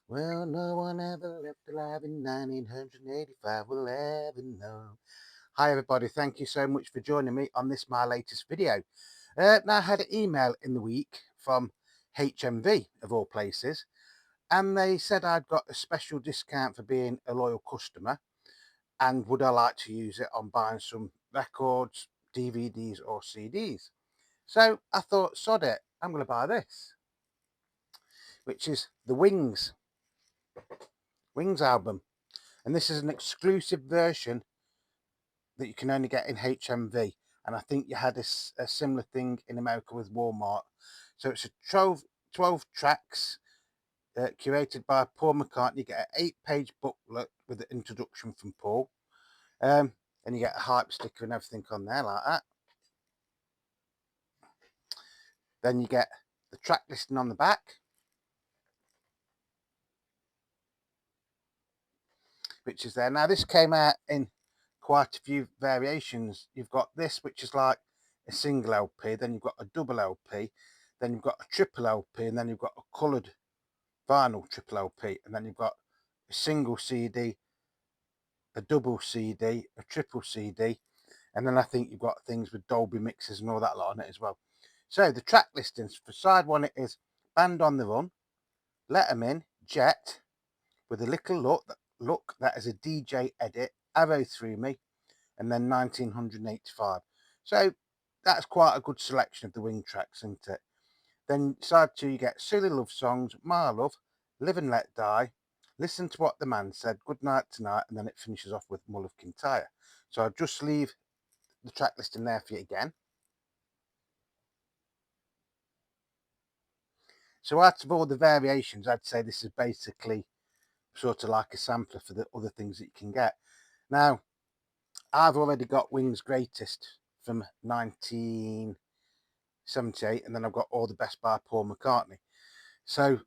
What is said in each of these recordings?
Well, no one ever left alive in 1985 will ever know. Hi, everybody. Thank you so much for joining me on this, my latest video. Now, I had an email in the week from HMV, of all places, and they said I'd got a special discount for being a loyal customer, and would I like to use it on buying some records, DVDs, or CDs. So I thought, sod it, I'm going to buy this, which is the Wings album. And this is an exclusive version that you can only get in HMV. And I think you had a similar thing in America with Walmart. So it's a 12 tracks curated by Paul McCartney. You get an 8-page booklet with the introduction from Paul. Um, and you get a hype sticker and everything on there like that. Then you get the track listing on the back, which is there. Now, this came out in quite a few variations. You've got this, which is like a single LP, then you've got a double LP, then you've got a triple LP, and then you've got a coloured vinyl triple LP, and then you've got a single CD, a double CD, a triple CD, and then I think you've got things with Dolby mixes and all that lot on it as well. So the track listings for side one, it is Band on the Run, Let 'Em In, Jet, With a Little Look, that is a DJ edit, Arrow Through Me, and then 1985. So that's quite a good selection of the Wing tracks, isn't it? Then side two, you get Silly Love Songs, My Love, Live and Let Die, Listen to What the Man Said, Good Night Tonight, and then it finishes off with Mull of Kintyre. So I'll just leave the track list in there for you again. So out of all the variations, I'd say this is basically sort of like a sampler for the other things that you can get. Now, I've already got Wings Greatest from 1978, and then I've got All the Best by Paul McCartney. So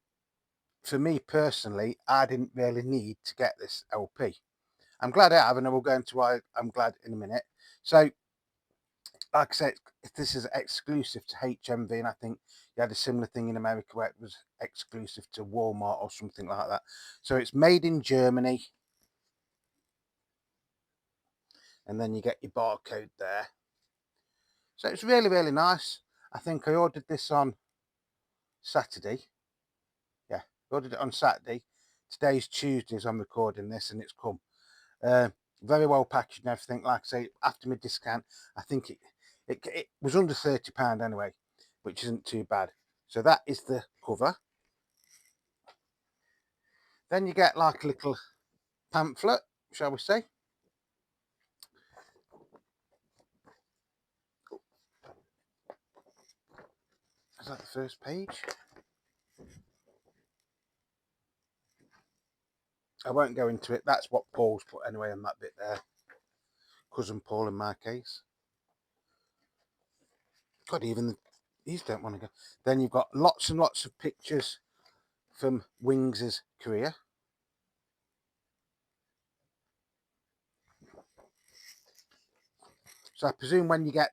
for me personally, I didn't really need to get this LP. I'm glad I have, and I will go into why I'm glad in a minute. So, like I said, this is exclusive to HMV, and I think you had a similar thing in America where it was exclusive to Walmart or something like that. So it's made in Germany, and then you get your barcode there. So it's really, really nice. I think I ordered this on Saturday. Yeah, ordered it on Saturday. Today's Tuesday as I'm recording this, and it's come. Uh, Very well packaged and everything. Like I say, after my discount, I think it was under £30 anyway, which isn't too bad. So that is the cover. Then you get like a little pamphlet, shall we say. Is that the first page? I won't go into it. That's what Paul's put anyway on that bit there. Cousin Paul in my case. God, even these don't want to go. Then you've got lots and lots of pictures from Wings' career. So I presume when you get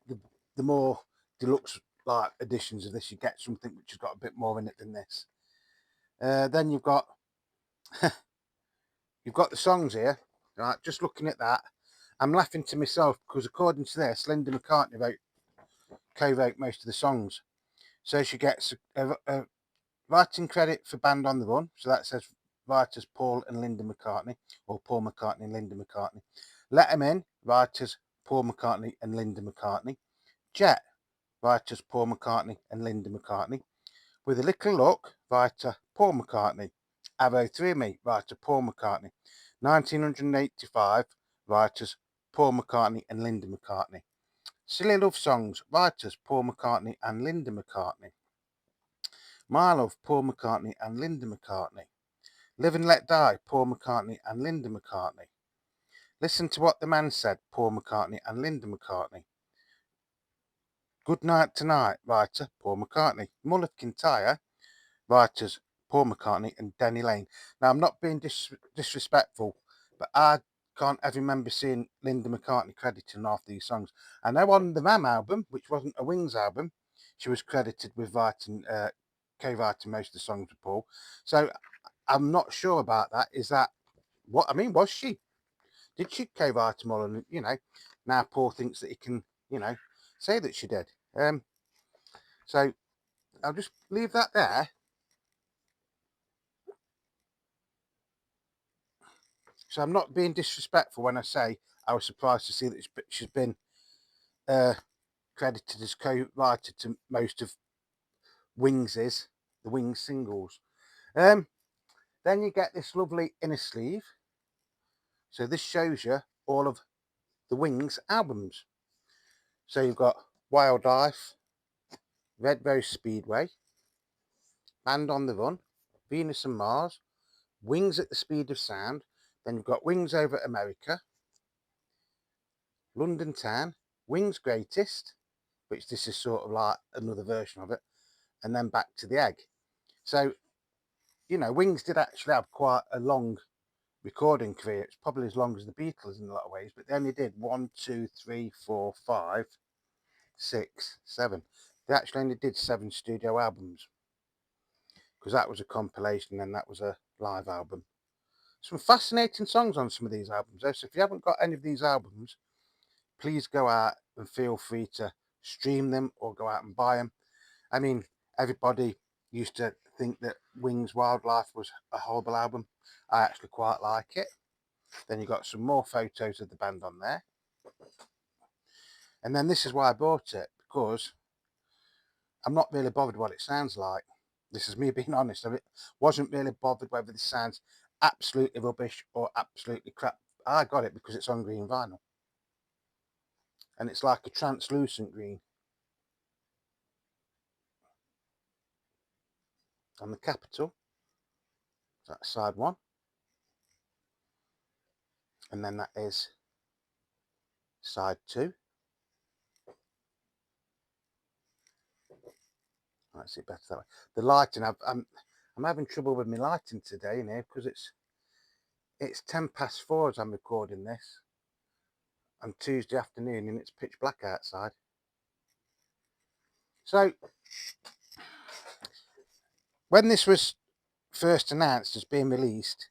the more deluxe like editions of this, you get something which has got a bit more in it than this. Then you've got the songs here, right? Just looking at that, I'm laughing to myself because according to this, Linda McCartney co-wrote most of the songs. So she gets a writing credit for Band on the Run. So that says writers Paul and Linda McCartney, or Paul McCartney and Linda McCartney. Let 'Em In, writers Paul McCartney and Linda McCartney. Jet, writers Paul McCartney and Linda McCartney. With a Little Look, writer Paul McCartney. Arrow Through Me, writer Paul McCartney. 1985, writers Paul McCartney and Linda McCartney. Silly Love Songs, writers Paul McCartney and Linda McCartney. My Love, Paul McCartney and Linda McCartney. Live and Let Die, Paul McCartney and Linda McCartney. Listen to What the Man Said, Paul McCartney and Linda McCartney. Good Night Tonight, writer Paul McCartney. Mull of Kintyre, writers Paul McCartney and Denny Lane. Now, I'm not being disrespectful, but I can't ever remember seeing Linda McCartney credited on half these songs. I know on the Mam album, which wasn't a Wings album, she was credited with co-writing most of the songs with Paul. So I'm not sure about that. Is that what I mean? Was she? Did she co-write them all? And now Paul thinks that he can, say that she did. So I'll just leave that there. So I'm not being disrespectful when I say I was surprised to see that she's been credited as co-writer to most of the Wings singles. Then you get this lovely inner sleeve. So this shows you all of the Wings albums. So you've got Wildlife, Red Rose Speedway, Band on the Run, Venus and Mars, Wings at the Speed of Sound. Then you've got Wings Over America, London Town, Wings Greatest, which this is sort of like another version of it, and then Back to the Egg. So, Wings did actually have quite a long recording career. It's probably as long as the Beatles in a lot of ways, but they only did 1, 2, 3, 4, 5, 6, 7. They actually only did 7 studio albums because that was a compilation and that was a live album. Some fascinating songs on some of these albums, though. So if you haven't got any of these albums, please go out and feel free to stream them or go out and buy them. I mean, everybody used to think that Wings Wildlife was a horrible album. I actually quite like it. Then you got some more photos of the band on there. And then this is why I bought it, because I'm not really bothered what it sounds like. This is me being honest. I wasn't really bothered whether this sounds absolutely rubbish or absolutely crap. I got it because it's on green vinyl. And it's like a translucent green. On the Capitol. That's side 1. And then that is side 2. Let's see better that way. The lighting, I'm having trouble with my lighting today in here because it's 4:10 as I'm recording this on Tuesday afternoon and it's pitch black outside. So when this was first announced as being released,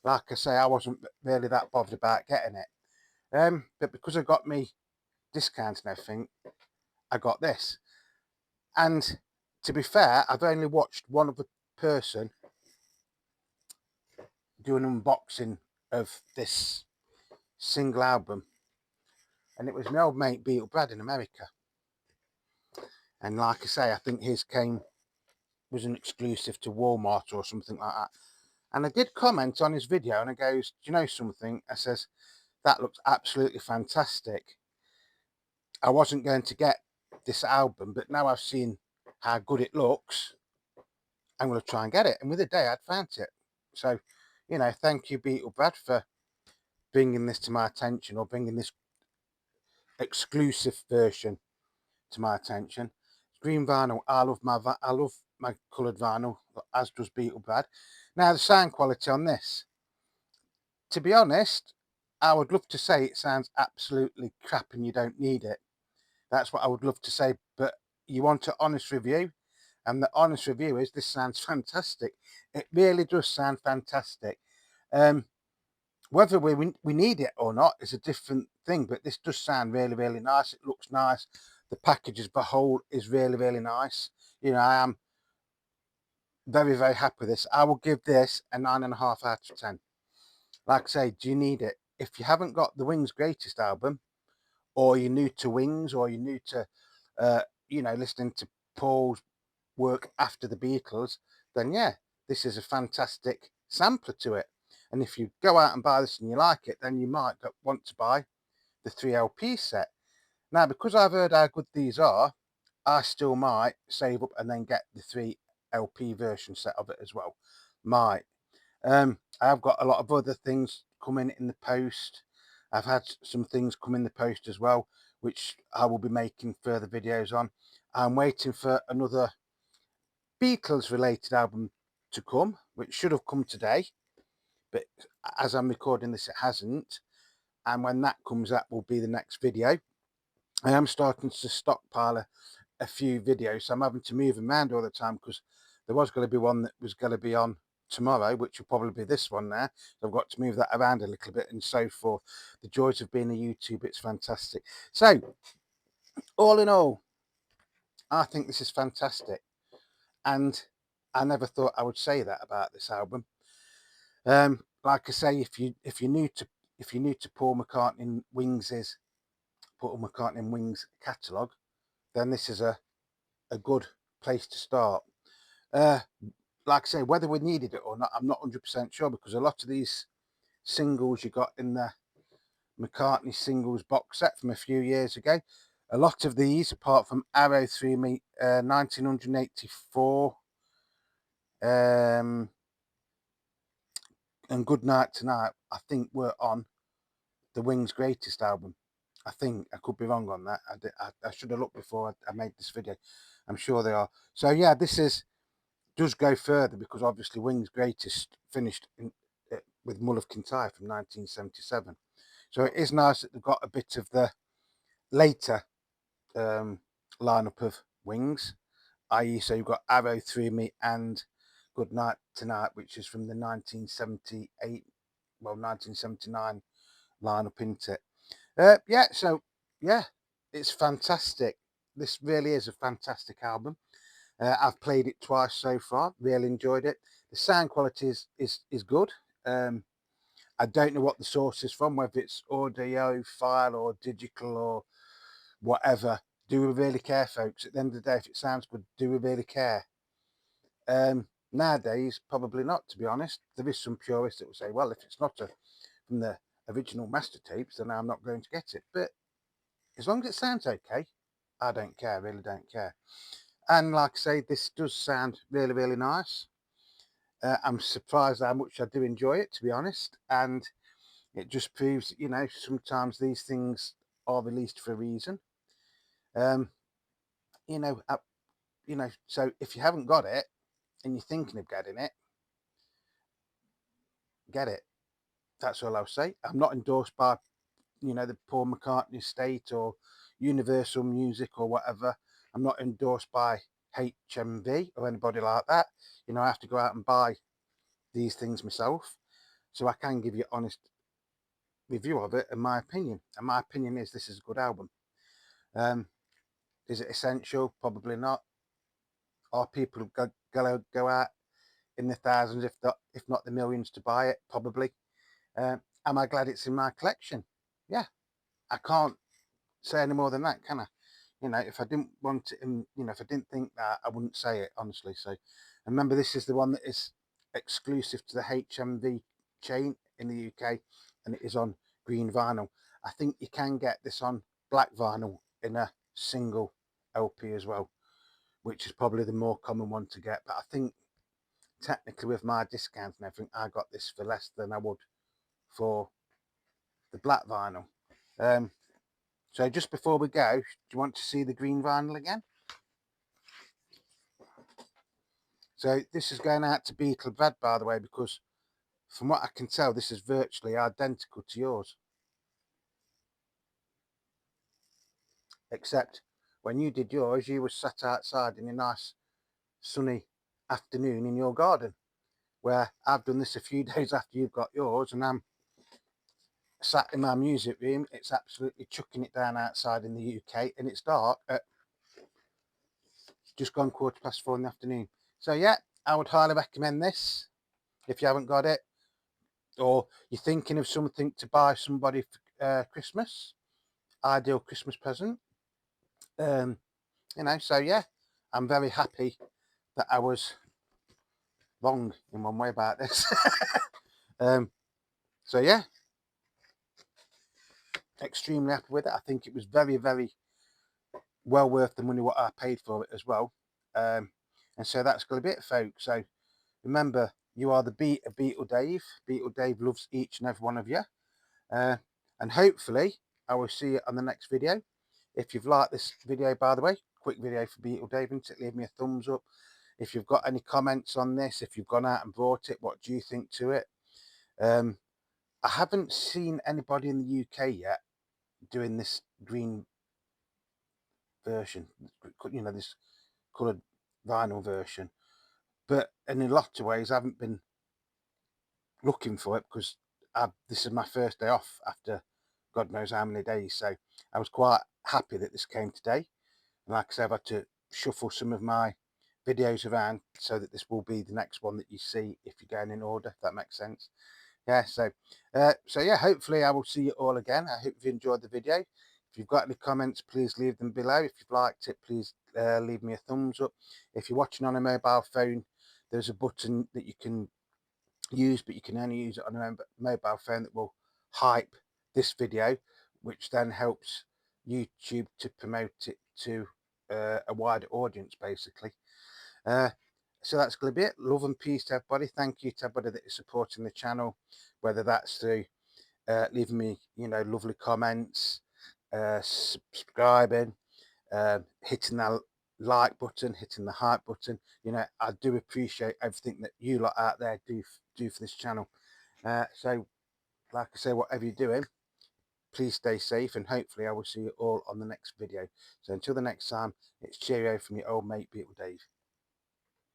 like I say, I wasn't really that bothered about getting it. But because I got me discounts and everything, I got this. And to be fair, I've only watched one other person do an unboxing of this single album, and it was my old mate Beetle Brad in America. And like I say, I think his was an exclusive to Walmart or something like that. And I did comment on his video and I goes, do you know something? I says, that looks absolutely fantastic. I wasn't going to get this album, but now I've seen how good it looks, I'm going to try and get it. And with a day, I'd found it. So, thank you, Beetle Brad, for bringing this to my attention, or bringing this exclusive version to my attention. Green vinyl. I love my coloured vinyl, as does Beetle Brad. Now the sound quality on this, to be honest, I would love to say it sounds absolutely crap and you don't need it. That's what I would love to say, but you want an honest review, and the honest review is this sounds fantastic. It really does sound fantastic. Whether we need it or not is a different thing, but this does sound really, really nice. It looks nice. The package as a whole is really, really nice. I am very, very happy with this. I will give this a 9.5 out of 10. Like I say, do you need it? If you haven't got the Wings Greatest album, or you're new to Wings, or you're new to, listening to Paul's work after the Beatles, then yeah, this is a fantastic sampler to it. And if you go out and buy this and you like it, then you might want to buy the 3 LP set. Now, because I've heard how good these are, I still might save up and then get the 3 LP version set of it as well. Might. I've got a lot of other things coming in the post. I've had some things come in the post as well, which I will be making further videos on. I'm waiting for another Beatles related album to come, which should have come today, but as I'm recording this, it hasn't. And when that comes, that will be the next video. I am starting to stockpile a few videos, so I'm having to move them around all the time because there was going to be one that was going to be on tomorrow, which will probably be this one now. So I've got to move that around a little bit and so forth. The joys of being a YouTuber, it's fantastic. So all in all, I think this is fantastic, and I never thought I would say that about this album. Like I say, if you're new to Paul McCartney and Wings catalogue, then this is a good place to start. Like I say, whether we needed it or not, I'm not 100% sure, because a lot of these singles you got in the McCartney singles box set from a few years ago, a lot of these, apart from Arrow Through Me, 1984, and Good Night Tonight, I think were on the Wings' greatest album. I think I could be wrong on that. I should have looked before I made this video. I'm sure they are. So yeah, does go further, because obviously Wings' greatest finished with Mull of Kintyre from 1977. So it is nice that they've got a bit of the later lineup of Wings, i.e. so you've got Arrow Through Me and Good Night Tonight, which is from the 1978, well, 1979 lineup, into it. Yeah, so yeah, it's fantastic. This really is a fantastic album. I've played it twice so far, really enjoyed it. The sound quality is good. I don't know what the source is from, whether it's audio file or digital or whatever. Do we really care, folks? At the end of the day, if it sounds good, do we really care? Nowadays, probably not, to be honest. There is some purists that will say, well, if it's not from the original master tapes, then I'm not going to get it. But as long as it sounds okay, I don't care, really don't care. And like I say, this does sound really, really nice. I'm surprised how much I do enjoy it, to be honest. And it just proves that, sometimes these things are released for a reason. Um, you know, uh, so if you haven't got it and you're thinking of getting it, get it. That's all I'll say. I'm not endorsed by, the Paul McCartney estate or Universal Music or whatever. I'm not endorsed by HMV or anybody like that. I have to go out and buy these things myself, so I can give you honest review of it and my opinion. And my opinion is this is a good album. Is it essential? Probably not. Are people go out in the thousands, if not the millions, to buy it? Probably. Am I glad it's in my collection? Yeah. I can't say any more than that, can I? If I didn't want it, and if I didn't think that, I wouldn't say it, honestly. So, remember, this is the one that is exclusive to the HMV chain in the UK, and it is on green vinyl. I think you can get this on black vinyl in a single LP as well, which is probably the more common one to get. But I think technically, with my discounts and everything, I got this for less than I would for the black vinyl. So just before we go, do you want to see the green vinyl again? So this is going out to Beetle Brad, by the way, because from what I can tell, this is virtually identical to yours. Except when you did yours, you were sat outside in a nice sunny afternoon in your garden, where I've done this a few days after you've got yours, and I'm sat in my music room. It's absolutely chucking it down outside in the UK, and it's dark at just gone 4:15 in the afternoon. So yeah, I would highly recommend this if you haven't got it, or you're thinking of something to buy somebody for Christmas, ideal Christmas present. So yeah, I'm very happy that I was wrong in one way about this. um, so yeah, extremely happy with it. I think it was very, very well worth the money what I paid for it as well. And so that's going to be it, folks. So remember, you are the beat of Beetle Dave. Beetle Dave loves each and every one of you. And hopefully I will see you on the next video. If you've liked this video, by the way, quick video for Beetle Dave, leave me a thumbs up. If you've got any comments on this, if you've gone out and bought it, what do you think to it? I haven't seen anybody in the UK yet doing this green version, this coloured vinyl version. But in a lot of ways, I haven't been looking for it because this is my first day off after God knows how many days. So I was quite happy that this came today. And like I said, I've had to shuffle some of my videos around so that this will be the next one that you see if you're going in order, if that makes sense. Yeah, so yeah, hopefully I will see you all again. I hope you enjoyed the video. If you've got any comments, please leave them below. If you've liked it, please leave me a thumbs up. If you're watching on a mobile phone, there's a button that you can use, but you can only use it on a mobile phone, that will hype this video, which then helps YouTube to promote it to a wider audience, basically. Uh, so that's going to be it. Love and peace to everybody. Thank you to everybody that is supporting the channel, whether that's through leaving me, lovely comments, subscribing, hitting that like button, hitting the hype button. I do appreciate everything that you lot out there do for this channel. So like I say, whatever you're doing, please stay safe, and hopefully I will see you all on the next video. So until the next time, it's cheerio from your old mate Beetle Dave.